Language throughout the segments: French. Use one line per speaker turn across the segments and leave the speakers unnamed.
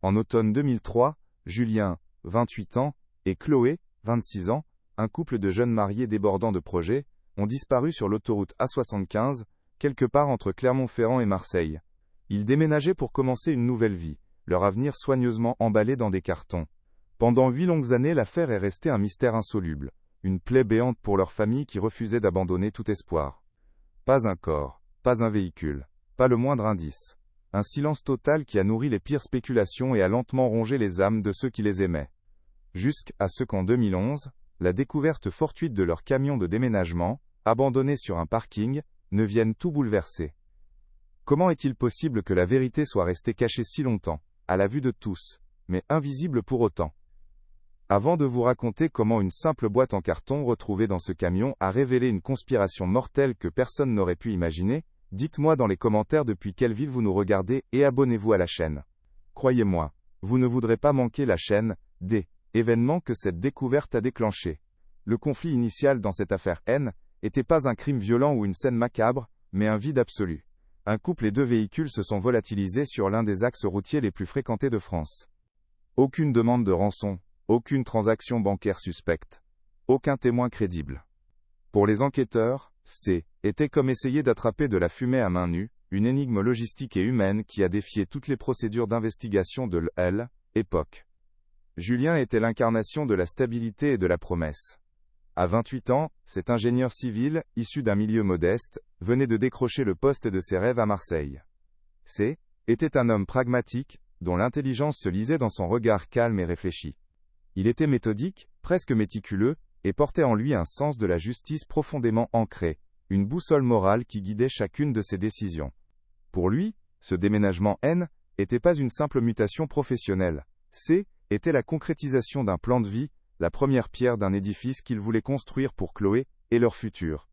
En automne 2003, Julien, 28 ans, et Chloé, 26 ans, un couple de jeunes mariés débordant de projets, ont disparu sur l'autoroute A75, quelque part entre Clermont-Ferrand et Marseille. Ils déménageaient pour commencer une nouvelle vie, leur avenir soigneusement emballé dans des cartons. Pendant 8 longues années, l'affaire est restée un mystère insoluble, une plaie béante pour leur famille qui refusait d'abandonner tout espoir. Pas un corps, pas un véhicule, pas le moindre indice. Un silence total qui a nourri les pires spéculations et a lentement rongé les âmes de ceux qui les aimaient. Jusqu'à ce qu'en 2011, la découverte fortuite de leur camion de déménagement, abandonné sur un parking, ne vienne tout bouleverser. Comment est-il possible que la vérité soit restée cachée si longtemps, à la vue de tous, mais invisible pour autant? Avant de vous raconter comment une simple boîte en carton retrouvée dans ce camion a révélé une conspiration mortelle que personne n'aurait pu imaginer, dites-moi dans les commentaires depuis quelle ville vous nous regardez et abonnez-vous à la chaîne. Croyez-moi, vous ne voudrez pas manquer la chaîne des événements que cette découverte a déclenché. Le conflit initial dans cette affaire N n'était pas un crime violent ou une scène macabre, mais un vide absolu. Un couple et 2 véhicules se sont volatilisés sur l'un des axes routiers les plus fréquentés de France. Aucune demande de rançon, aucune transaction bancaire suspecte, aucun témoin crédible. Pour les enquêteurs, était comme essayer d'attraper de la fumée à main nue, une énigme logistique et humaine qui a défié toutes les procédures d'investigation de l'époque. Julien était l'incarnation de la stabilité et de la promesse. À 28 ans, cet ingénieur civil, issu d'un milieu modeste, venait de décrocher le poste de ses rêves à Marseille. Était un homme pragmatique, dont l'intelligence se lisait dans son regard calme et réfléchi. Il était méthodique, presque méticuleux, et portait en lui un sens de la justice profondément ancré, une boussole morale qui guidait chacune de ses décisions. Pour lui, ce déménagement N n'était pas une simple mutation professionnelle. Était la concrétisation d'un plan de vie, la première pierre d'un édifice qu'il voulait construire pour Chloé et leur futur.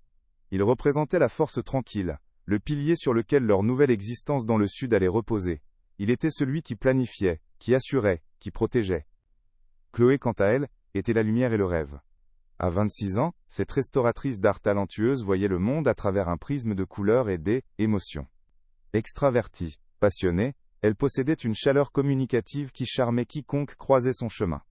Il représentait la force tranquille, le pilier sur lequel leur nouvelle existence dans le Sud allait reposer. Il était celui qui planifiait, qui assurait, qui protégeait. Chloé, quant à elle, était la lumière et le rêve. À 26 ans, cette restauratrice d'art talentueuse voyait le monde à travers un prisme de couleurs et d'émotions. Extravertie, passionnée, elle possédait une chaleur communicative qui charmait quiconque croisait son chemin.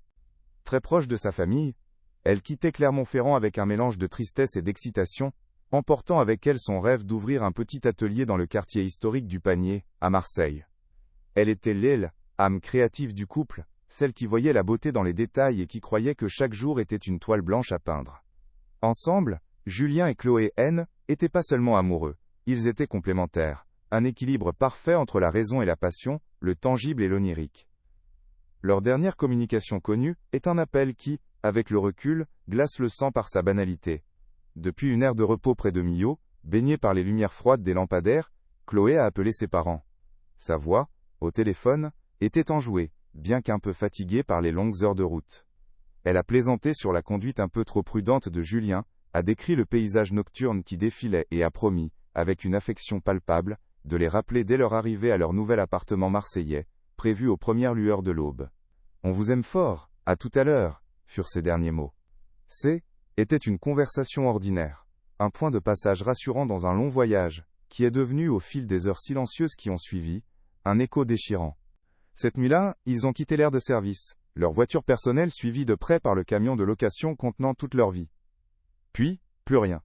Très proche de sa famille, elle quittait Clermont-Ferrand avec un mélange de tristesse et d'excitation, emportant avec elle son rêve d'ouvrir un petit atelier dans le quartier historique du Panier, à Marseille. Elle était l'âme créative du couple, celle qui voyait la beauté dans les détails et qui croyait que chaque jour était une toile blanche à peindre. Ensemble, Julien et Chloé N n'étaient pas seulement amoureux, ils étaient complémentaires, un équilibre parfait entre la raison et la passion, le tangible et l'onirique. Leur dernière communication connue est un appel qui, avec le recul, glace le sang par sa banalité. Depuis une aire de repos près de Millau, baignée par les lumières froides des lampadaires, Chloé a appelé ses parents. Sa voix, au téléphone, était enjouée, bien qu'un peu fatiguée par les longues heures de route. Elle a plaisanté sur la conduite un peu trop prudente de Julien, a décrit le paysage nocturne qui défilait et a promis, avec une affection palpable, de les rappeler dès leur arrivée à leur nouvel appartement marseillais, prévu aux premières lueurs de l'aube. « On vous aime fort, à tout à l'heure », furent ses derniers mots. Était une conversation ordinaire, un point de passage rassurant dans un long voyage, qui est devenu au fil des heures silencieuses qui ont suivi, un écho déchirant. Cette nuit-là, ils ont quitté l'aire de service, leur voiture personnelle suivie de près par le camion de location contenant toute leur vie. Puis, plus rien.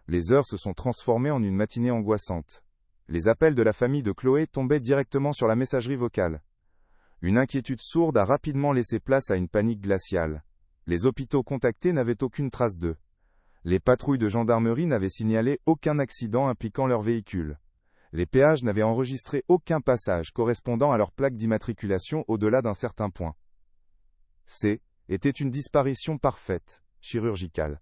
Les heures se sont transformées en une matinée angoissante. Les appels de la famille de Chloé tombaient directement sur la messagerie vocale. Une inquiétude sourde a rapidement laissé place à une panique glaciale. Les hôpitaux contactés n'avaient aucune trace d'eux. Les patrouilles de gendarmerie n'avaient signalé aucun accident impliquant leur véhicule. Les péages n'avaient enregistré aucun passage correspondant à leur plaque d'immatriculation au-delà d'un certain point. Était une disparition parfaite, chirurgicale.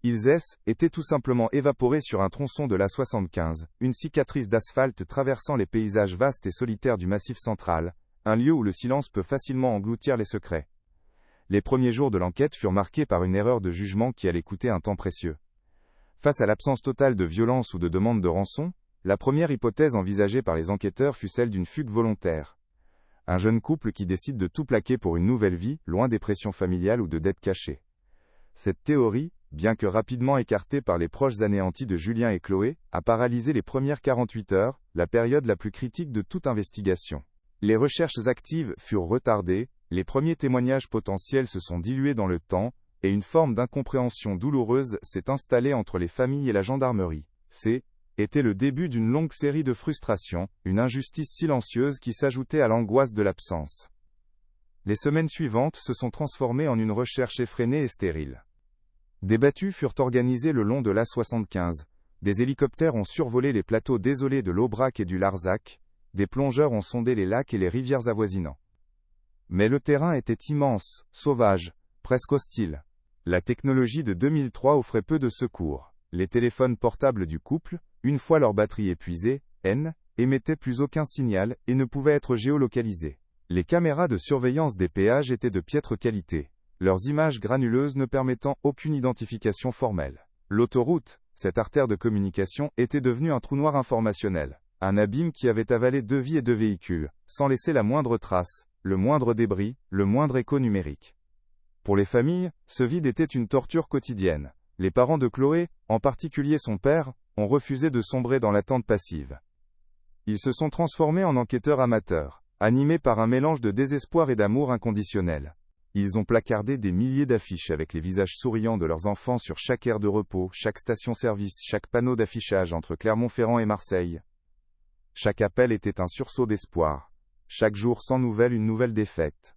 Ils étaient tout simplement évaporés sur un tronçon de l'A75, une cicatrice d'asphalte traversant les paysages vastes et solitaires du Massif central, un lieu où le silence peut facilement engloutir les secrets. Les premiers jours de l'enquête furent marqués par une erreur de jugement qui allait coûter un temps précieux. Face à l'absence totale de violence ou de demande de rançon, la première hypothèse envisagée par les enquêteurs fut celle d'une fugue volontaire. Un jeune couple qui décide de tout plaquer pour une nouvelle vie, loin des pressions familiales ou de dettes cachées. Cette théorie, bien que rapidement écartée par les proches anéantis de Julien et Chloé, a paralysé les premières 48 heures, la période la plus critique de toute investigation. Les recherches actives furent retardées, les premiers témoignages potentiels se sont dilués dans le temps, et une forme d'incompréhension douloureuse s'est installée entre les familles et la gendarmerie. Était le début d'une longue série de frustrations, une injustice silencieuse qui s'ajoutait à l'angoisse de l'absence. Les semaines suivantes se sont transformées en une recherche effrénée et stérile. Des battues furent organisées le long de l'A75, des hélicoptères ont survolé les plateaux désolés de l'Aubrac et du Larzac, des plongeurs ont sondé les lacs et les rivières avoisinants. Mais le terrain était immense, sauvage, presque hostile. La technologie de 2003 offrait peu de secours. Les téléphones portables du couple, une fois leur batterie épuisée, émettaient plus aucun signal et ne pouvaient être géolocalisés. Les caméras de surveillance des péages étaient de piètre qualité, leurs images granuleuses ne permettant aucune identification formelle. L'autoroute, cette artère de communication, était devenue un trou noir informationnel, un abîme qui avait avalé 2 vies et 2 véhicules, sans laisser la moindre trace, le moindre débris, le moindre écho numérique. Pour les familles, ce vide était une torture quotidienne. Les parents de Chloé, en particulier son père, ont refusé de sombrer dans l'attente passive. Ils se sont transformés en enquêteurs amateurs, animés par un mélange de désespoir et d'amour inconditionnel. Ils ont placardé des milliers d'affiches avec les visages souriants de leurs enfants sur chaque aire de repos, chaque station-service, chaque panneau d'affichage entre Clermont-Ferrand et Marseille. Chaque appel était un sursaut d'espoir. Chaque jour sans nouvelles, une nouvelle défaite.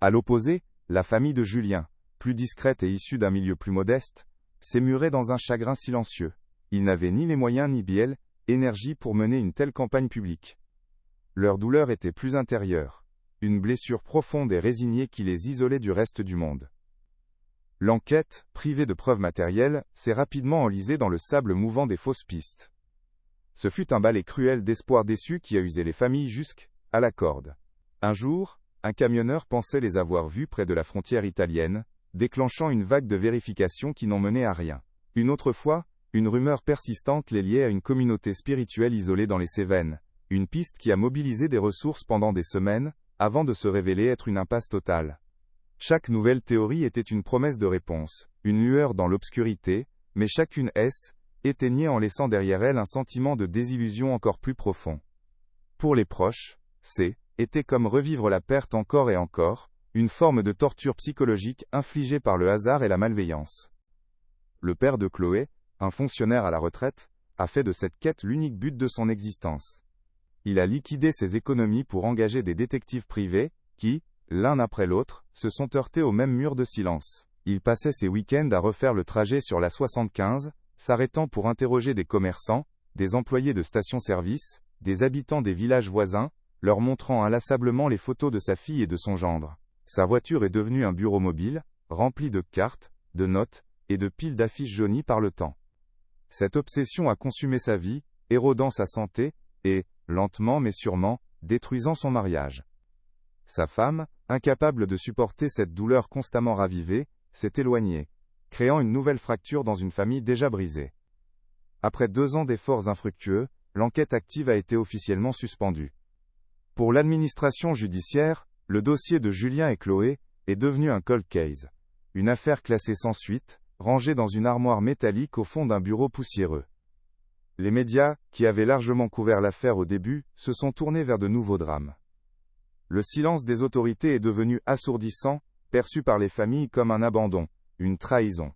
À l'opposé, la famille de Julien, plus discrète et issue d'un milieu plus modeste, s'émurait dans un chagrin silencieux. Ils n'avaient ni les moyens ni bielle, énergie pour mener une telle campagne publique. Leur douleur était plus intérieure, une blessure profonde et résignée qui les isolait du reste du monde. L'enquête, privée de preuves matérielles, s'est rapidement enlisée dans le sable mouvant des fausses pistes. Ce fut un balai cruel d'espoir déçu qui a usé les familles jusqu'à la corde. Un jour, un camionneur pensait les avoir vus près de la frontière italienne, déclenchant une vague de vérifications qui n'ont mené à rien. Une autre fois, une rumeur persistante les liait à une communauté spirituelle isolée dans les Cévennes, une piste qui a mobilisé des ressources pendant des semaines, avant de se révéler être une impasse totale. Chaque nouvelle théorie était une promesse de réponse, une lueur dans l'obscurité, mais chacune éteignait en laissant derrière elle un sentiment de désillusion encore plus profond. Pour les proches, était comme revivre la perte encore et encore, une forme de torture psychologique infligée par le hasard et la malveillance. Le père de Chloé, un fonctionnaire à la retraite, a fait de cette quête l'unique but de son existence. Il a liquidé ses économies pour engager des détectives privés, qui, l'un après l'autre, se sont heurtés au même mur de silence. Il passait ses week-ends à refaire le trajet sur la 75, s'arrêtant pour interroger des commerçants, des employés de stations-service, des habitants des villages voisins, leur montrant inlassablement les photos de sa fille et de son gendre. Sa voiture est devenue un bureau mobile, rempli de cartes, de notes, et de piles d'affiches jaunies par le temps. Cette obsession a consumé sa vie, érodant sa santé, et, lentement mais sûrement, détruisant son mariage. Sa femme, incapable de supporter cette douleur constamment ravivée, s'est éloignée, créant une nouvelle fracture dans une famille déjà brisée. Après 2 ans d'efforts infructueux, l'enquête active a été officiellement suspendue. Pour l'administration judiciaire, le dossier de Julien et Chloé est devenu un cold case, une affaire classée sans suite, rangée dans une armoire métallique au fond d'un bureau poussiéreux. Les médias, qui avaient largement couvert l'affaire au début, se sont tournés vers de nouveaux drames. Le silence des autorités est devenu assourdissant, perçu par les familles comme un abandon, une trahison.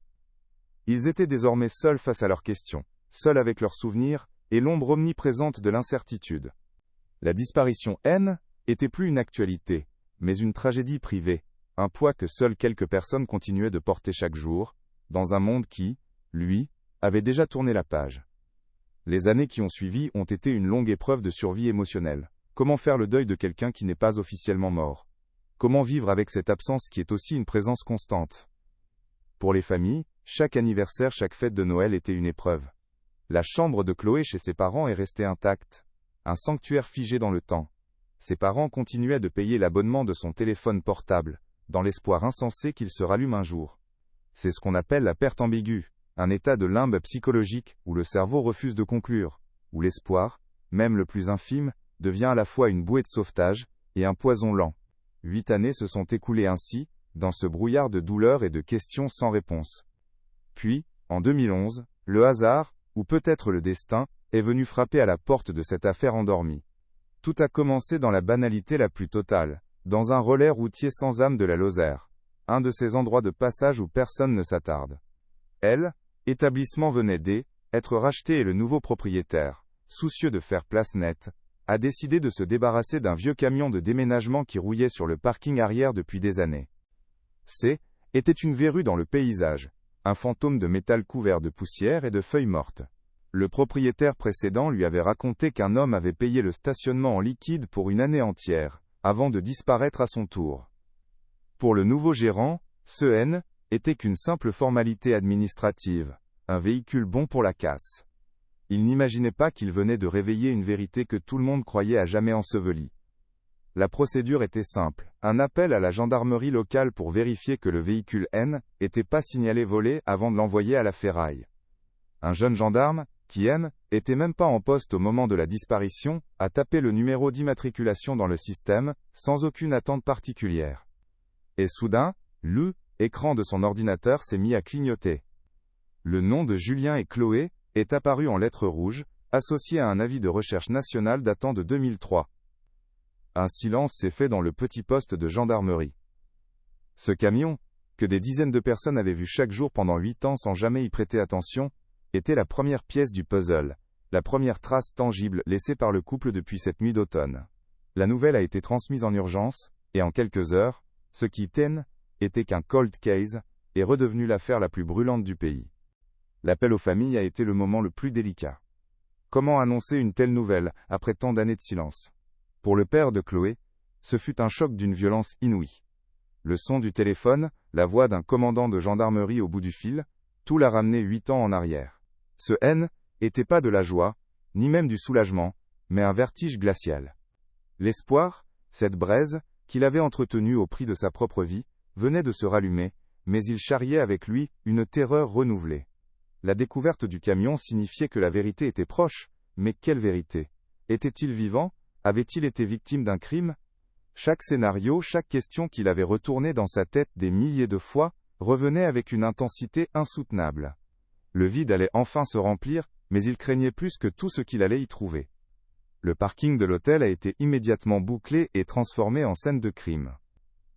Ils étaient désormais seuls face à leurs questions, seuls avec leurs souvenirs, et l'ombre omniprésente de l'incertitude. La disparition était plus une actualité, mais une tragédie privée, un poids que seules quelques personnes continuaient de porter chaque jour, dans un monde qui, lui, avait déjà tourné la page. Les années qui ont suivi ont été une longue épreuve de survie émotionnelle. Comment faire le deuil de quelqu'un qui n'est pas officiellement mort? Comment vivre avec cette absence qui est aussi une présence constante? Pour les familles, chaque anniversaire, chaque fête de Noël était une épreuve. La chambre de Chloé chez ses parents est restée intacte, un sanctuaire figé dans le temps. Ses parents continuaient de payer l'abonnement de son téléphone portable, dans l'espoir insensé qu'il se rallume un jour. C'est ce qu'on appelle la perte ambiguë, un état de limbe psychologique où le cerveau refuse de conclure, où l'espoir, même le plus infime, devient à la fois une bouée de sauvetage et un poison lent. 8 années se sont écoulées ainsi, dans ce brouillard de douleurs et de questions sans réponse. Puis, en 2011, le hasard, ou peut-être le destin, est venu frapper à la porte de cette affaire endormie. Tout a commencé dans la banalité la plus totale, dans un relais routier sans âme de la Lozère, un de ces endroits de passage où personne ne s'attarde. Établissement venait d'être racheté et le nouveau propriétaire, soucieux de faire place nette, a décidé de se débarrasser d'un vieux camion de déménagement qui rouillait sur le parking arrière depuis des années. Était une verrue dans le paysage, un fantôme de métal couvert de poussière et de feuilles mortes. Le propriétaire précédent lui avait raconté qu'un homme avait payé le stationnement en liquide pour une année entière, avant de disparaître à son tour. Pour le nouveau gérant, ce N était qu'une simple formalité administrative, un véhicule bon pour la casse. Il n'imaginait pas qu'il venait de réveiller une vérité que tout le monde croyait à jamais ensevelie. La procédure était simple, un appel à la gendarmerie locale pour vérifier que le véhicule N n'était pas signalé volé avant de l'envoyer à la ferraille. Un jeune gendarme, qui était même pas en poste au moment de la disparition, a tapé le numéro d'immatriculation dans le système, sans aucune attente particulière. Et soudain, l'écran de son ordinateur s'est mis à clignoter. Le nom de Julien et Chloé est apparu en lettres rouges, associé à un avis de recherche national datant de 2003. Un silence s'est fait dans le petit poste de gendarmerie. Ce camion, que des dizaines de personnes avaient vu chaque jour pendant 8 ans sans jamais y prêter attention, était la première pièce du puzzle, la première trace tangible laissée par le couple depuis cette nuit d'automne. La nouvelle a été transmise en urgence, et en quelques heures, ce qui était qu'un cold case, est redevenu l'affaire la plus brûlante du pays. L'appel aux familles a été le moment le plus délicat. Comment annoncer une telle nouvelle, après tant d'années de silence? Pour le père de Chloé, ce fut un choc d'une violence inouïe. Le son du téléphone, la voix d'un commandant de gendarmerie au bout du fil, tout l'a ramené 8 ans en arrière. Ce était pas de la joie, ni même du soulagement, mais un vertige glacial. L'espoir, cette braise, qu'il avait entretenue au prix de sa propre vie, venait de se rallumer, mais il charriait avec lui une terreur renouvelée. La découverte du camion signifiait que la vérité était proche, mais quelle vérité? Était-il vivant? Avait-il été victime d'un crime? Chaque scénario, chaque question qu'il avait retournée dans sa tête des milliers de fois, revenait avec une intensité insoutenable. Le vide allait enfin se remplir, mais il craignait plus que tout ce qu'il allait y trouver. Le parking de l'hôtel a été immédiatement bouclé et transformé en scène de crime.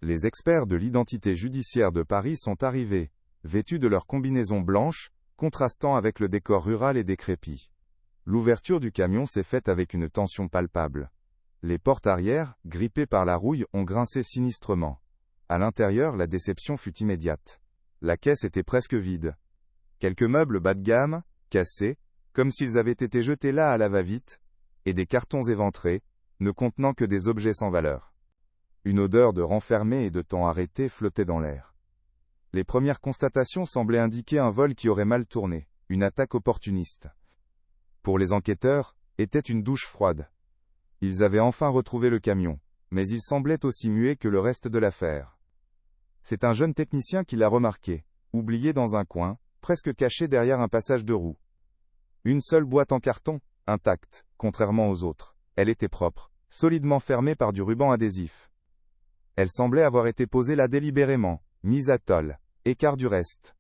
Les experts de l'identité judiciaire de Paris sont arrivés, vêtus de leurs combinaisons blanches, contrastant avec le décor rural et décrépit. L'ouverture du camion s'est faite avec une tension palpable. Les portes arrière, grippées par la rouille, ont grincé sinistrement. À l'intérieur, la déception fut immédiate. La caisse était presque vide. Quelques meubles bas de gamme, cassés, comme s'ils avaient été jetés là à la va-vite, et des cartons éventrés, ne contenant que des objets sans valeur. Une odeur de renfermé et de temps arrêté flottait dans l'air. Les premières constatations semblaient indiquer un vol qui aurait mal tourné, une attaque opportuniste. Pour les enquêteurs, était une douche froide. Ils avaient enfin retrouvé le camion, mais il semblait aussi muet que le reste de l'affaire. C'est un jeune technicien qui l'a remarqué, oublié dans un coin, presque caché derrière un passage de roue. Une seule boîte en carton, intacte, contrairement aux autres. Elle était propre, solidement fermée par du ruban adhésif. Elle semblait avoir été posée là délibérément, mise à tol, écart du reste.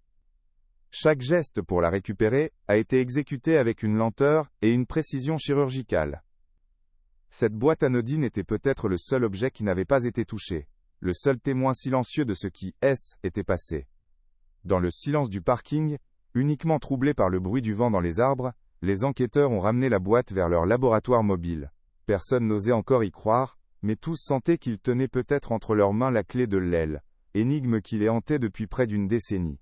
Chaque geste pour la récupérer a été exécuté avec une lenteur et une précision chirurgicale. Cette boîte anodine était peut-être le seul objet qui n'avait pas été touché, le seul témoin silencieux de ce qui était passé. Dans le silence du parking, uniquement troublé par le bruit du vent dans les arbres, les enquêteurs ont ramené la boîte vers leur laboratoire mobile. Personne n'osait encore y croire, mais tous sentaient qu'ils tenaient peut-être entre leurs mains la clé de l'aile, énigme qui les hantait depuis près d'une décennie.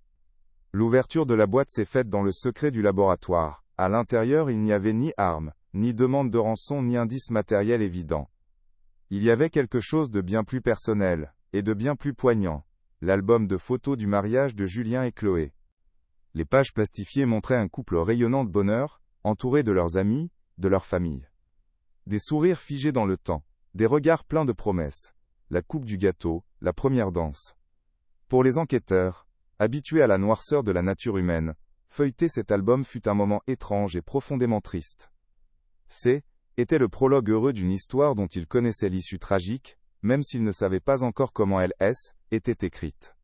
L'ouverture de la boîte s'est faite dans le secret du laboratoire. À l'intérieur, il n'y avait ni armes, ni demande de rançon, ni indice matériel évident. Il y avait quelque chose de bien plus personnel, et de bien plus poignant. L'album de photos du mariage de Julien et Chloé. Les pages plastifiées montraient un couple rayonnant de bonheur, entouré de leurs amis, de leur famille. Des sourires figés dans le temps, des regards pleins de promesses, la coupe du gâteau, la première danse. Pour les enquêteurs, habitués à la noirceur de la nature humaine, feuilleter cet album fut un moment étrange et profondément triste. Était le prologue heureux d'une histoire dont ils connaissaient l'issue tragique, même s'ils ne savaient pas encore comment elle était écrite.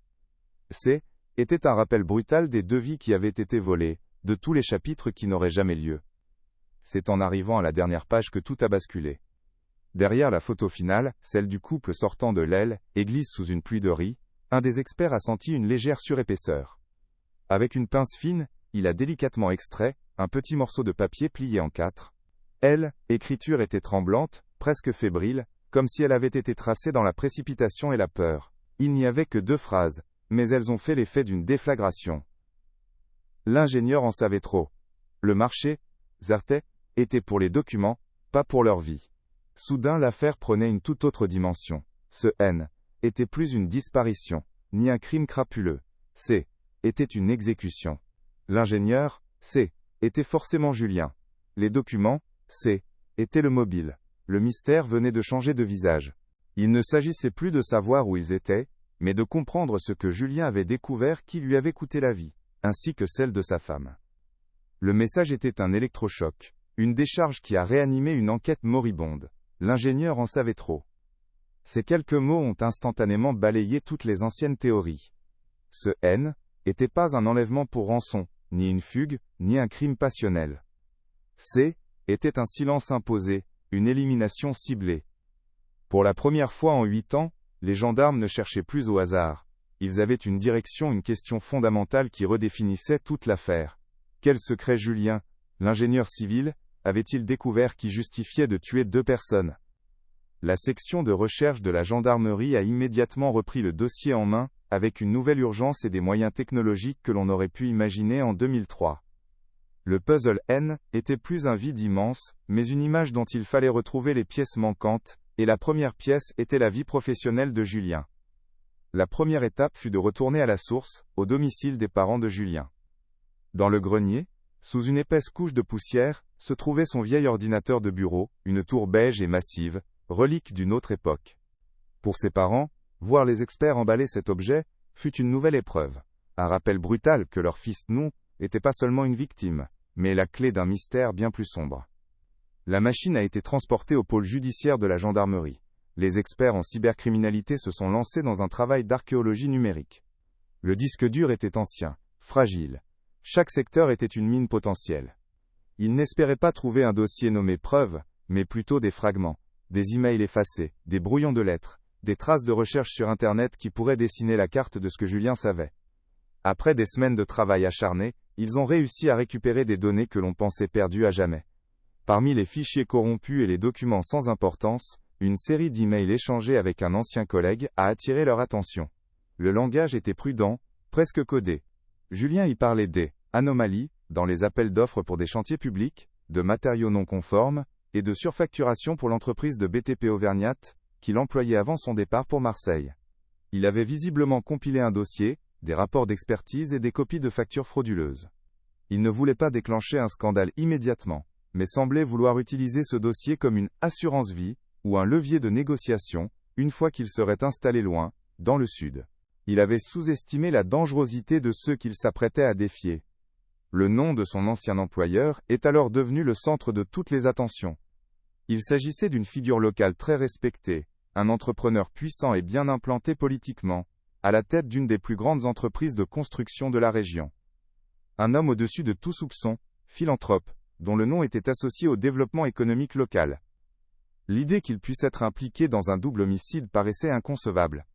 Était un rappel brutal des 2 vies qui avaient été volées, de tous les chapitres qui n'auraient jamais lieu. C'est en arrivant à la dernière page que tout a basculé. Derrière la photo finale, celle du couple sortant de l'aile, église sous une pluie de riz, un des experts a senti une légère surépaisseur. Avec une pince fine, il a délicatement extrait un petit morceau de papier plié en 4. L'écriture était tremblante, presque fébrile, comme si elle avait été tracée dans la précipitation et la peur. Il n'y avait que 2 phrases, mais elles ont fait l'effet d'une déflagration. L'ingénieur en savait trop. Le marché, Zarte, était pour les documents, pas pour leur vie. Soudain l'affaire prenait une toute autre dimension. Ce N était plus une disparition, ni un crime crapuleux. C était une exécution. L'ingénieur, C, était forcément Julien. Les documents, C, étaient le mobile. Le mystère venait de changer de visage. Il ne s'agissait plus de savoir où ils étaient, mais de comprendre ce que Julien avait découvert qui lui avait coûté la vie, ainsi que celle de sa femme. Le message était un électrochoc, une décharge qui a réanimé une enquête moribonde. L'ingénieur en savait trop. Ces quelques mots ont instantanément balayé toutes les anciennes théories. Ce N n'était pas un enlèvement pour rançon, ni une fugue, ni un crime passionnel. C était un silence imposé, une élimination ciblée. Pour la première fois en 8 ans, les gendarmes ne cherchaient plus au hasard. Ils avaient une direction, une question fondamentale qui redéfinissait toute l'affaire. Quel secret Julien, l'ingénieur civil, avait-il découvert qui justifiait de tuer 2 personnes? La section de recherche de la gendarmerie a immédiatement repris le dossier en main, avec une nouvelle urgence et des moyens technologiques que l'on aurait pu imaginer en 2003. Le puzzle N était plus un vide immense, mais une image dont il fallait retrouver les pièces manquantes, et la première pièce était la vie professionnelle de Julien. La première étape fut de retourner à la source, au domicile des parents de Julien. Dans le grenier, sous une épaisse couche de poussière, se trouvait son vieil ordinateur de bureau, une tour beige et massive, relique d'une autre époque. Pour ses parents, voir les experts emballer cet objet, fut une nouvelle épreuve. Un rappel brutal que leur fils n'était pas seulement une victime, mais la clé d'un mystère bien plus sombre. La machine a été transportée au pôle judiciaire de la gendarmerie. Les experts en cybercriminalité se sont lancés dans un travail d'archéologie numérique. Le disque dur était ancien, fragile. Chaque secteur était une mine potentielle. Ils n'espéraient pas trouver un dossier nommé preuve, mais plutôt des fragments, des emails effacés, des brouillons de lettres, des traces de recherche sur Internet qui pourraient dessiner la carte de ce que Julien savait. Après des semaines de travail acharné, ils ont réussi à récupérer des données que l'on pensait perdues à jamais. Parmi les fichiers corrompus et les documents sans importance, une série d'emails échangés avec un ancien collègue a attiré leur attention. Le langage était prudent, presque codé. Julien y parlait des anomalies dans les appels d'offres pour des chantiers publics, de matériaux non conformes, et de surfacturation pour l'entreprise de BTP Auvergnat, qu'il employait avant son départ pour Marseille. Il avait visiblement compilé un dossier, des rapports d'expertise et des copies de factures frauduleuses. Il ne voulait pas déclencher un scandale immédiatement, mais semblait vouloir utiliser ce dossier comme une assurance-vie, ou un levier de négociation, une fois qu'il serait installé loin, dans le sud. Il avait sous-estimé la dangerosité de ceux qu'il s'apprêtait à défier. Le nom de son ancien employeur est alors devenu le centre de toutes les attentions. Il s'agissait d'une figure locale très respectée, un entrepreneur puissant et bien implanté politiquement, à la tête d'une des plus grandes entreprises de construction de la région. Un homme au-dessus de tout soupçon, philanthrope, dont le nom était associé au développement économique local. L'idée qu'il puisse être impliqué dans un double homicide paraissait inconcevable.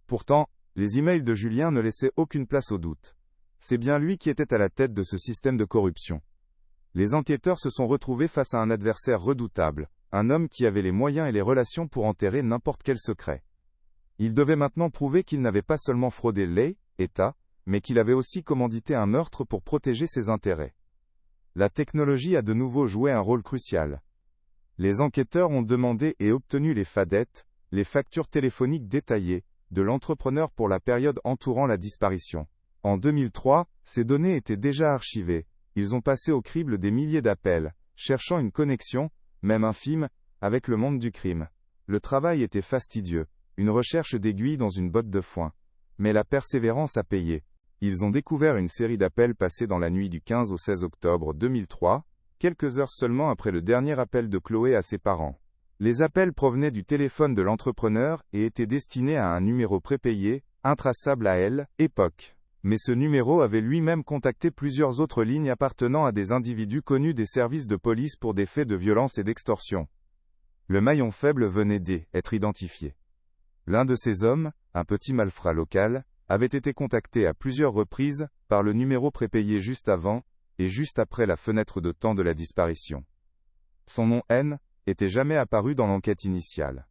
Pourtant, les emails de Julien ne laissaient aucune place au doute. C'est bien lui qui était à la tête de ce système de corruption. Les enquêteurs se sont retrouvés face à un adversaire redoutable, un homme qui avait les moyens et les relations pour enterrer n'importe quel secret. Il devait maintenant prouver qu'il n'avait pas seulement fraudé l'État, mais qu'il avait aussi commandité un meurtre pour protéger ses intérêts. La technologie a de nouveau joué un rôle crucial. Les enquêteurs ont demandé et obtenu les fadettes, les factures téléphoniques détaillées, de l'entrepreneur pour la période entourant la disparition. En 2003, ces données étaient déjà archivées. Ils ont passé au crible des milliers d'appels, cherchant une connexion, même infime, avec le monde du crime. Le travail était fastidieux, une recherche d'aiguilles dans une botte de foin. Mais la persévérance a payé. Ils ont découvert une série d'appels passés dans la nuit du 15 au 16 octobre 2003, quelques heures seulement après le dernier appel de Chloé à ses parents. Les appels provenaient du téléphone de l'entrepreneur et étaient destinés à un numéro prépayé, intraçable à elle, époque. Mais ce numéro avait lui-même contacté plusieurs autres lignes appartenant à des individus connus des services de police pour des faits de violence et d'extorsion. Le maillon faible venait d'être identifié. L'un de ces hommes, un petit malfrat local, avait été contacté à plusieurs reprises par le numéro prépayé juste avant et juste après la fenêtre de temps de la disparition. Son nom N était jamais apparu dans l'enquête initiale.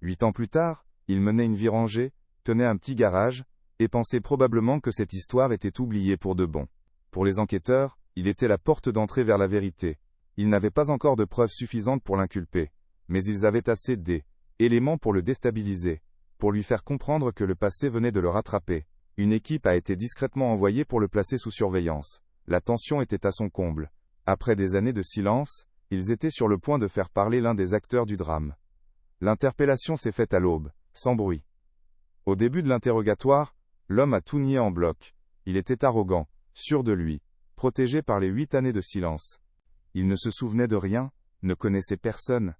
8 ans plus tard, il menait une vie rangée, tenait un petit garage, et pensait probablement que cette histoire était oubliée pour de bon. Pour les enquêteurs, il était la porte d'entrée vers la vérité. Ils n'avaient pas encore de preuves suffisantes pour l'inculper, mais ils avaient assez d'éléments pour le déstabiliser, pour lui faire comprendre que le passé venait de le rattraper. Une équipe a été discrètement envoyée pour le placer sous surveillance. La tension était à son comble. Après des années de silence, ils étaient sur le point de faire parler l'un des acteurs du drame. L'interpellation s'est faite à l'aube, sans bruit. Au début de l'interrogatoire, l'homme a tout nié en bloc. Il était arrogant, sûr de lui, protégé par les 8 années de silence. Il ne se souvenait de rien, ne connaissait personne.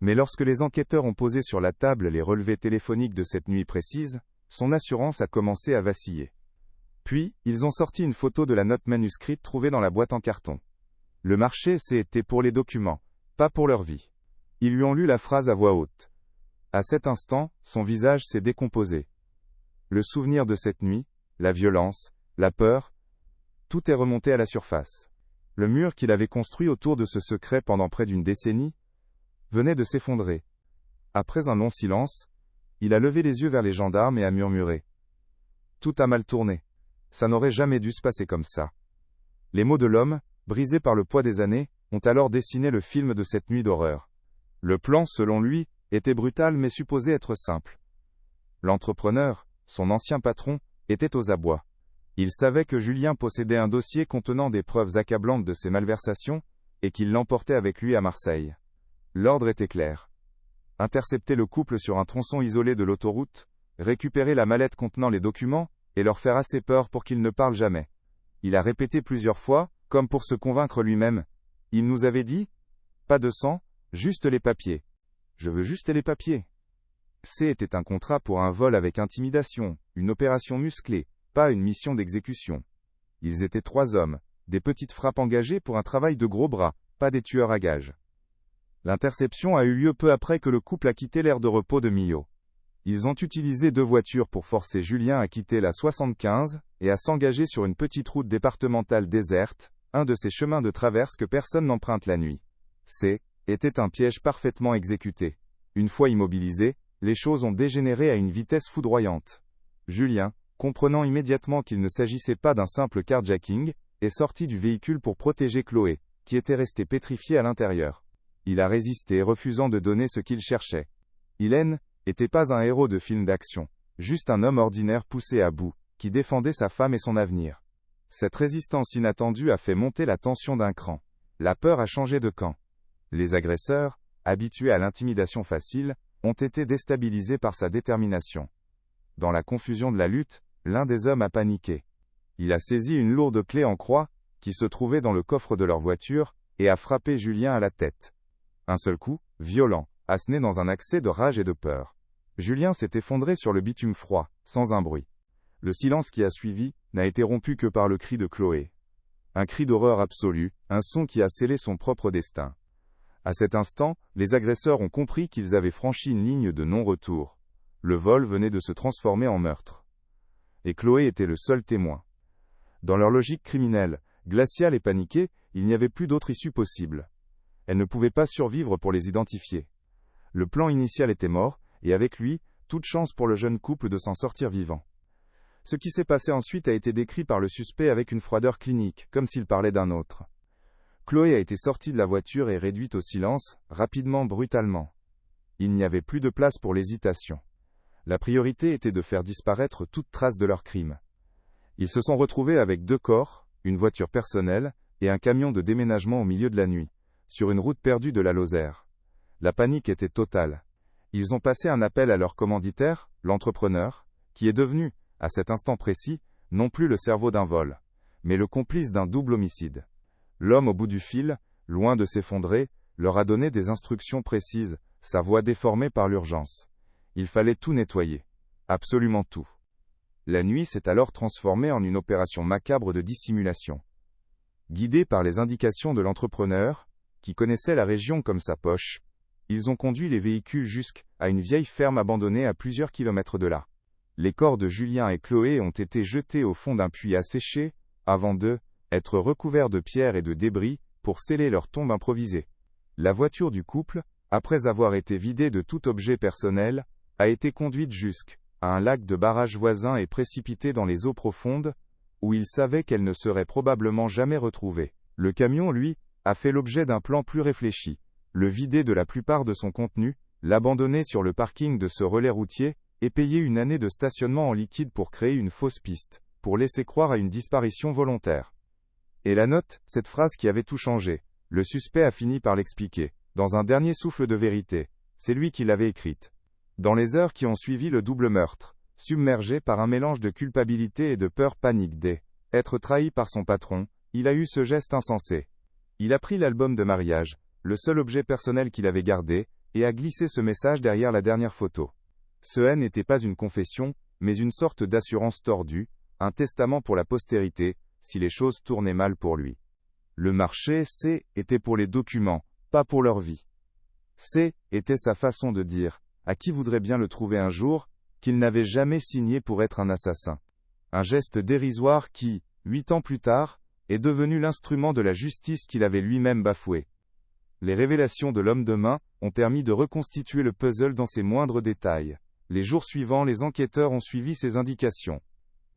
Mais lorsque les enquêteurs ont posé sur la table les relevés téléphoniques de cette nuit précise, son assurance a commencé à vaciller. Puis, ils ont sorti une photo de la note manuscrite trouvée dans la boîte en carton. Le marché c'était pour les documents, pas pour leur vie. Ils lui ont lu la phrase à voix haute. À cet instant, son visage s'est décomposé. Le souvenir de cette nuit, la violence, la peur, tout est remonté à la surface. Le mur qu'il avait construit autour de ce secret pendant près d'une décennie venait de s'effondrer. Après un long silence, il a levé les yeux vers les gendarmes et a murmuré. Tout a mal tourné. Ça n'aurait jamais dû se passer comme ça. Les mots de l'homme, brisés par le poids des années, ont alors dessiné le film de cette nuit d'horreur. Le plan, selon lui, était brutal mais supposé être simple. L'entrepreneur, son ancien patron, était aux abois. Il savait que Julien possédait un dossier contenant des preuves accablantes de ses malversations, et qu'il l'emportait avec lui à Marseille. L'ordre était clair. Intercepter le couple sur un tronçon isolé de l'autoroute, récupérer la mallette contenant les documents, et leur faire assez peur pour qu'ils ne parlent jamais. Il a répété plusieurs fois, comme pour se convaincre lui-même. Il nous avait dit, pas de sang, juste les papiers. Je veux juste les papiers. Était un contrat pour un vol avec intimidation, une opération musclée, pas une mission d'exécution. Ils étaient 3 hommes, des petites frappes engagées pour un travail de gros bras, pas des tueurs à gages. L'interception a eu lieu peu après que le couple a quitté l'aire de repos de Millau. Ils ont utilisé 2 voitures pour forcer Julien à quitter la 75 et à s'engager sur une petite route départementale déserte, un de ces chemins de traverse que personne n'emprunte la nuit. Était un piège parfaitement exécuté. Une fois immobilisés, les choses ont dégénéré à une vitesse foudroyante. Julien, comprenant immédiatement qu'il ne s'agissait pas d'un simple carjacking, est sorti du véhicule pour protéger Chloé, qui était restée pétrifiée à l'intérieur. Il a résisté, refusant de donner ce qu'il cherchait. N n'était pas un héros de film d'action, juste un homme ordinaire poussé à bout, qui défendait sa femme et son avenir. Cette résistance inattendue a fait monter la tension d'un cran. La peur a changé de camp. Les agresseurs, habitués à l'intimidation facile, ont été déstabilisés par sa détermination. Dans la confusion de la lutte, l'un des hommes a paniqué. Il a saisi une lourde clé en croix, qui se trouvait dans le coffre de leur voiture, et a frappé Julien à la tête. Un seul coup, violent, assené dans un accès de rage et de peur. Julien s'est effondré sur le bitume froid, sans un bruit. Le silence qui a suivi n'a été rompu que par le cri de Chloé. Un cri d'horreur absolue, un son qui a scellé son propre destin. À cet instant, les agresseurs ont compris qu'ils avaient franchi une ligne de non-retour. Le vol venait de se transformer en meurtre. Et Chloé était le seul témoin. Dans leur logique criminelle, glaciale et paniquée, il n'y avait plus d'autre issue possible. Elle ne pouvait pas survivre pour les identifier. Le plan initial était mort, et avec lui, toute chance pour le jeune couple de s'en sortir vivant. Ce qui s'est passé ensuite a été décrit par le suspect avec une froideur clinique, comme s'il parlait d'un autre. Chloé a été sortie de la voiture et réduite au silence, rapidement, brutalement. Il n'y avait plus de place pour l'hésitation. La priorité était de faire disparaître toute trace de leur crime. Ils se sont retrouvés avec 2 corps, une voiture personnelle, et un camion de déménagement au milieu de la nuit, sur une route perdue de la Lozère. La panique était totale. Ils ont passé un appel à leur commanditaire, l'entrepreneur, qui est devenu, à cet instant précis, non plus le cerveau d'un vol, mais le complice d'un double homicide. L'homme au bout du fil, loin de s'effondrer, leur a donné des instructions précises, sa voix déformée par l'urgence. Il fallait tout nettoyer. Absolument tout. La nuit s'est alors transformée en une opération macabre de dissimulation. Guidé par les indications de l'entrepreneur, qui connaissait la région comme sa poche, ils ont conduit les véhicules jusqu'à une vieille ferme abandonnée à plusieurs kilomètres de là. Les corps de Julien et Chloé ont été jetés au fond d'un puits asséché, avant d'être recouverts de pierres et de débris, pour sceller leur tombe improvisée. La voiture du couple, après avoir été vidée de tout objet personnel, a été conduite jusqu'à un lac de barrage voisin et précipitée dans les eaux profondes, où ils savaient qu'elle ne serait probablement jamais retrouvée. Le camion, lui, a fait l'objet d'un plan plus réfléchi. Le vider de la plupart de son contenu, l'abandonner sur le parking de ce relais routier, et payer une année de stationnement en liquide pour créer une fausse piste, pour laisser croire à une disparition volontaire. Et la note, cette phrase qui avait tout changé. Le suspect a fini par l'expliquer, dans un dernier souffle de vérité. C'est lui qui l'avait écrite. Dans les heures qui ont suivi le double meurtre, submergé par un mélange de culpabilité et de peur panique d'être trahi par son patron, il a eu ce geste insensé. Il a pris l'album de mariage, le seul objet personnel qu'il avait gardé, et a glissé ce message derrière la dernière photo. Ce N n'était pas une confession, mais une sorte d'assurance tordue, un testament pour la postérité, si les choses tournaient mal pour lui. Le marché, C, était pour les documents, pas pour leur vie. C, était sa façon de dire, à qui voudrait bien le trouver un jour, qu'il n'avait jamais signé pour être un assassin. Un geste dérisoire qui, 8 ans plus tard, est devenu l'instrument de la justice qu'il avait lui-même bafoué. Les révélations de l'homme de main ont permis de reconstituer le puzzle dans ses moindres détails. Les jours suivants, les enquêteurs ont suivi ces indications.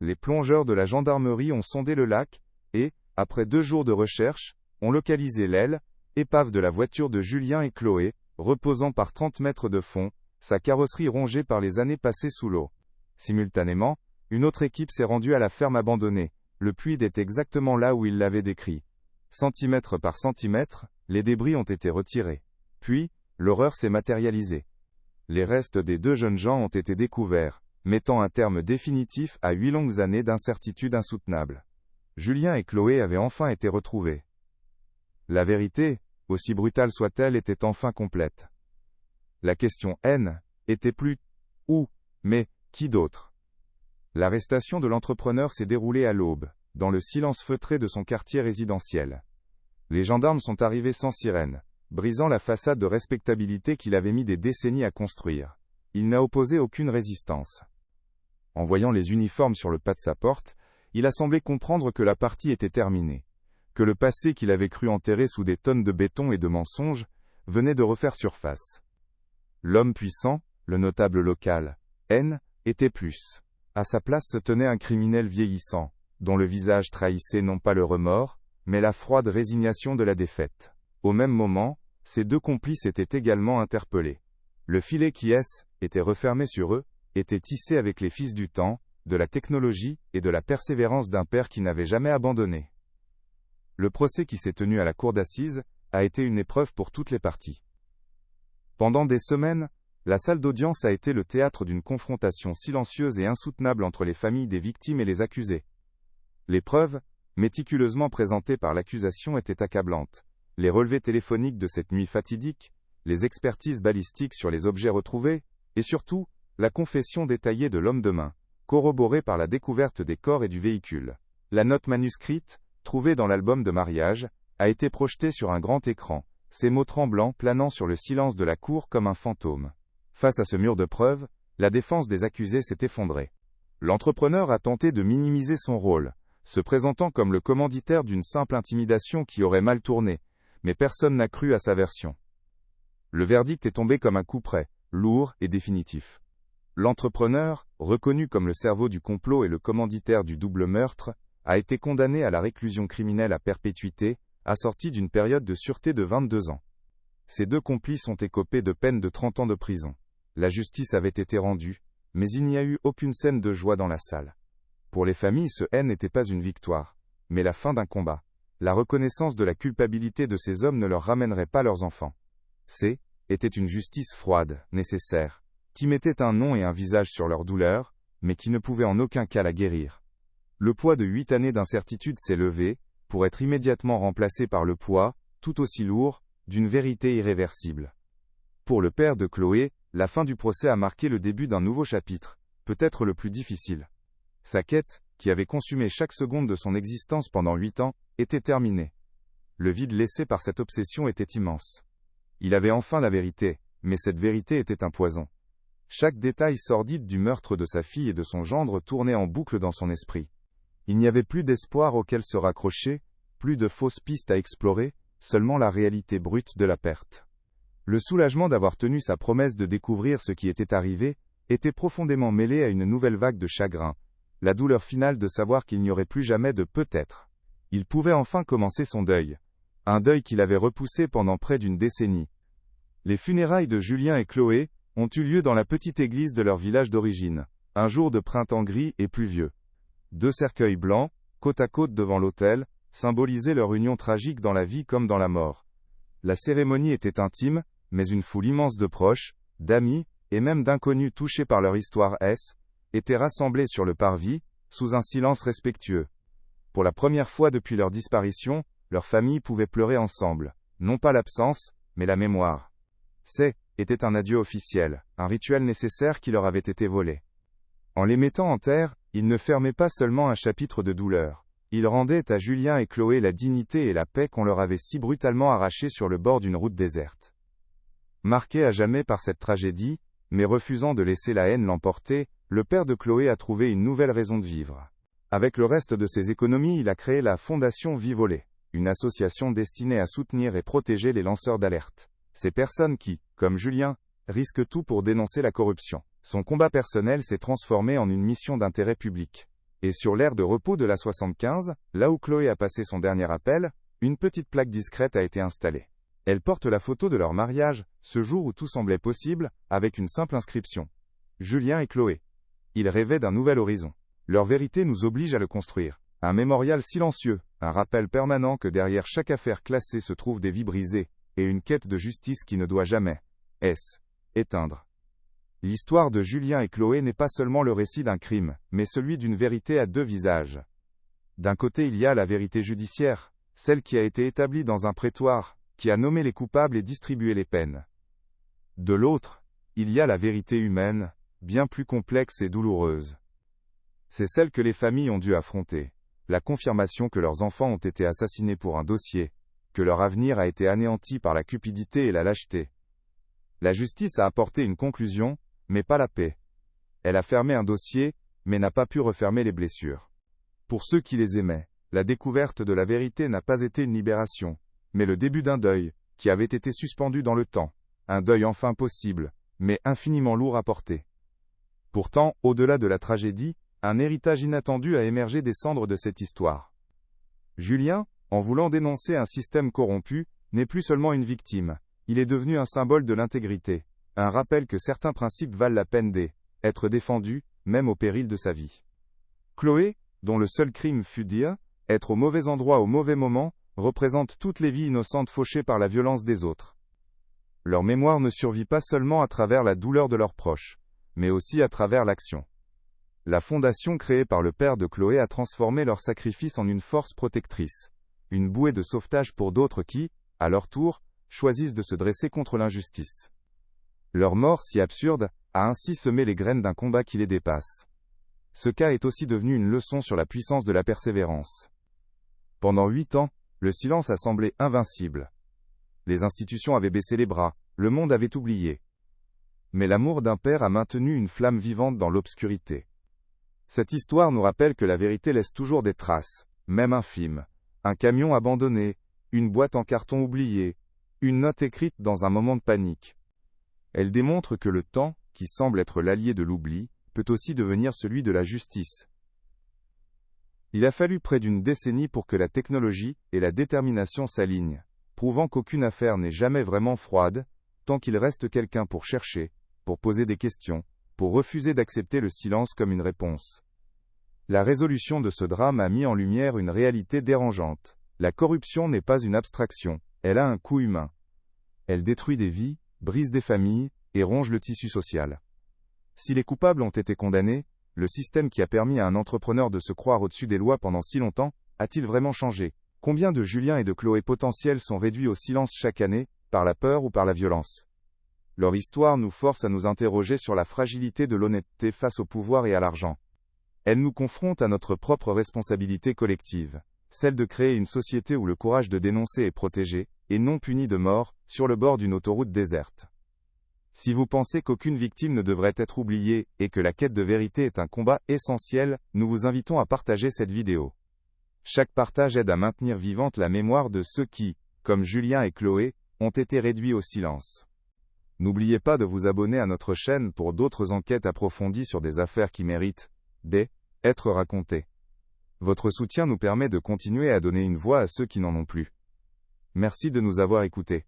Les plongeurs de la gendarmerie ont sondé le lac, et, après 2 jours de recherche, ont localisé l'aile, épave de la voiture de Julien et Chloé, reposant par 30 mètres de fond, sa carrosserie rongée par les années passées sous l'eau. Simultanément, une autre équipe s'est rendue à la ferme abandonnée. Le puits était exactement là où il l'avait décrit. Centimètre par centimètre, les débris ont été retirés. Puis, l'horreur s'est matérialisée. Les restes des 2 jeunes gens ont été découverts, mettant un terme définitif à 8 longues années d'incertitude insoutenable. Julien et Chloé avaient enfin été retrouvés. La vérité, aussi brutale soit-elle, était enfin complète. La question N était plus « où », mais « qui d'autre ». L'arrestation de l'entrepreneur s'est déroulée à l'aube, dans le silence feutré de son quartier résidentiel. Les gendarmes sont arrivés sans sirène, brisant la façade de respectabilité qu'il avait mis des décennies à construire. Il n'a opposé aucune résistance. En voyant les uniformes sur le pas de sa porte, il a semblé comprendre que la partie était terminée, que le passé qu'il avait cru enterré sous des tonnes de béton et de mensonges, venait de refaire surface. L'homme puissant, le notable local, N, était plus. À sa place se tenait un criminel vieillissant, dont le visage trahissait non pas le remords, mais la froide résignation de la défaite. Au même moment, ses 2 complices étaient également interpellés. Le filet qui était refermé sur eux, était tissé avec les fils du temps, de la technologie et de la persévérance d'un père qui n'avait jamais abandonné. Le procès qui s'est tenu à la cour d'assises a été une épreuve pour toutes les parties. Pendant des semaines, la salle d'audience a été le théâtre d'une confrontation silencieuse et insoutenable entre les familles des victimes et les accusés. Les preuves, méticuleusement présentées par l'accusation, étaient accablantes. Les relevés téléphoniques de cette nuit fatidique, les expertises balistiques sur les objets retrouvés, et surtout, la confession détaillée de l'homme de main, corroborée par la découverte des corps et du véhicule. La note manuscrite, trouvée dans l'album de mariage, a été projetée sur un grand écran, ses mots tremblants planant sur le silence de la cour comme un fantôme. Face à ce mur de preuves, la défense des accusés s'est effondrée. L'entrepreneur a tenté de minimiser son rôle, se présentant comme le commanditaire d'une simple intimidation qui aurait mal tourné, mais personne n'a cru à sa version. Le verdict est tombé comme un coup près, lourd et définitif. L'entrepreneur, reconnu comme le cerveau du complot et le commanditaire du double meurtre, a été condamné à la réclusion criminelle à perpétuité, assortie d'une période de sûreté de 22 ans. Ses 2 complices ont écopé de peines de 30 ans de prison. La justice avait été rendue, mais il n'y a eu aucune scène de joie dans la salle. Pour les familles, ce N n'était pas une victoire, mais la fin d'un combat. La reconnaissance de la culpabilité de ces hommes ne leur ramènerait pas leurs enfants. C était une justice froide, nécessaire, qui mettait un nom et un visage sur leur douleur, mais qui ne pouvait en aucun cas la guérir. Le poids de 8 années d'incertitude s'est levé, pour être immédiatement remplacé par le poids, tout aussi lourd, d'une vérité irréversible. Pour le père de Chloé, la fin du procès a marqué le début d'un nouveau chapitre, peut-être le plus difficile. Sa quête, qui avait consumé chaque seconde de son existence pendant 8 ans, était terminée. Le vide laissé par cette obsession était immense. Il avait enfin la vérité, mais cette vérité était un poison. Chaque détail sordide du meurtre de sa fille et de son gendre tournait en boucle dans son esprit. Il n'y avait plus d'espoir auquel se raccrocher, plus de fausses pistes à explorer, seulement la réalité brute de la perte. Le soulagement d'avoir tenu sa promesse de découvrir ce qui était arrivé, était profondément mêlé à une nouvelle vague de chagrin, la douleur finale de savoir qu'il n'y aurait plus jamais de peut-être. Il pouvait enfin commencer son deuil. Un deuil qu'il avait repoussé pendant près d'une décennie. Les funérailles de Julien et Chloé ont eu lieu dans la petite église de leur village d'origine, un jour de printemps gris et pluvieux. 2 cercueils blancs, côte à côte devant l'autel, symbolisaient leur union tragique dans la vie comme dans la mort. La cérémonie était intime, mais une foule immense de proches, d'amis, et même d'inconnus touchés par leur histoire étaient rassemblés sur le parvis, sous un silence respectueux. Pour la première fois depuis leur disparition, leurs familles pouvaient pleurer ensemble, non pas l'absence, mais la mémoire. Était un adieu officiel, un rituel nécessaire qui leur avait été volé. En les mettant en terre, ils ne fermaient pas seulement un chapitre de douleur. Ils rendaient à Julien et Chloé la dignité et la paix qu'on leur avait si brutalement arrachées sur le bord d'une route déserte. Marqué à jamais par cette tragédie, mais refusant de laisser la haine l'emporter, le père de Chloé a trouvé une nouvelle raison de vivre. Avec le reste de ses économies, il a créé la Fondation Vivolet, une association destinée à soutenir et protéger les lanceurs d'alerte. Ces personnes qui, comme Julien, risquent tout pour dénoncer la corruption. Son combat personnel s'est transformé en une mission d'intérêt public. Et sur l'aire de repos de la 75, là où Chloé a passé son dernier appel, une petite plaque discrète a été installée. Elle porte la photo de leur mariage, ce jour où tout semblait possible, avec une simple inscription. Julien et Chloé. Ils rêvaient d'un nouvel horizon. Leur vérité nous oblige à le construire. Un mémorial silencieux, un rappel permanent que derrière chaque affaire classée se trouvent des vies brisées, et une quête de justice qui ne doit jamais éteindre. L'histoire de Julien et Chloé n'est pas seulement le récit d'un crime, mais celui d'une vérité à 2 visages. D'un côté il y a la vérité judiciaire, celle qui a été établie dans un prétoire, qui a nommé les coupables et distribué les peines. De l'autre, il y a la vérité humaine, bien plus complexe et douloureuse. C'est celle que les familles ont dû affronter. La confirmation que leurs enfants ont été assassinés pour un dossier, que leur avenir a été anéanti par la cupidité et la lâcheté. La justice a apporté une conclusion, mais pas la paix. Elle a fermé un dossier, mais n'a pas pu refermer les blessures. Pour ceux qui les aimaient, la découverte de la vérité n'a pas été une libération, mais le début d'un deuil, qui avait été suspendu dans le temps. Un deuil enfin possible, mais infiniment lourd à porter. Pourtant, au-delà de la tragédie, un héritage inattendu a émergé des cendres de cette histoire. Julien, en voulant dénoncer un système corrompu, n'est plus seulement une victime, il est devenu un symbole de l'intégrité, un rappel que certains principes valent la peine d'être défendus, même au péril de sa vie. Chloé, dont le seul crime fut être au mauvais endroit au mauvais moment, représente toutes les vies innocentes fauchées par la violence des autres. Leur mémoire ne survit pas seulement à travers la douleur de leurs proches, mais aussi à travers l'action. La fondation créée par le père de Chloé a transformé leur sacrifice en une force protectrice, une bouée de sauvetage pour d'autres qui, à leur tour, choisissent de se dresser contre l'injustice. Leur mort si absurde a ainsi semé les graines d'un combat qui les dépasse. Ce cas est aussi devenu une leçon sur la puissance de la persévérance. Pendant 8 ans, le silence a semblé invincible. Les institutions avaient baissé les bras, le monde avait oublié. Mais l'amour d'un père a maintenu une flamme vivante dans l'obscurité. Cette histoire nous rappelle que la vérité laisse toujours des traces, même infimes. Un camion abandonné, une boîte en carton oubliée, une note écrite dans un moment de panique. Elle démontre que le temps, qui semble être l'allié de l'oubli, peut aussi devenir celui de la justice. Il a fallu près d'une décennie pour que la technologie et la détermination s'alignent, prouvant qu'aucune affaire n'est jamais vraiment froide, tant qu'il reste quelqu'un pour chercher, pour poser des questions, pour refuser d'accepter le silence comme une réponse. La résolution de ce drame a mis en lumière une réalité dérangeante. La corruption n'est pas une abstraction, elle a un coût humain. Elle détruit des vies, brise des familles, et ronge le tissu social. Si les coupables ont été condamnés, le système qui a permis à un entrepreneur de se croire au-dessus des lois pendant si longtemps, a-t-il vraiment changé? Combien de Julien et de Chloé potentiels sont réduits au silence chaque année, par la peur ou par la violence? Leur histoire nous force à nous interroger sur la fragilité de l'honnêteté face au pouvoir et à l'argent. Elle nous confronte à notre propre responsabilité collective, celle de créer une société où le courage de dénoncer est protégé, et non puni de mort, sur le bord d'une autoroute déserte. Si vous pensez qu'aucune victime ne devrait être oubliée, et que la quête de vérité est un combat essentiel, nous vous invitons à partager cette vidéo. Chaque partage aide à maintenir vivante la mémoire de ceux qui, comme Julien et Chloé, ont été réduits au silence. N'oubliez pas de vous abonner à notre chaîne pour d'autres enquêtes approfondies sur des affaires qui méritent d'être racontées. Votre soutien nous permet de continuer à donner une voix à ceux qui n'en ont plus. Merci de nous avoir écoutés.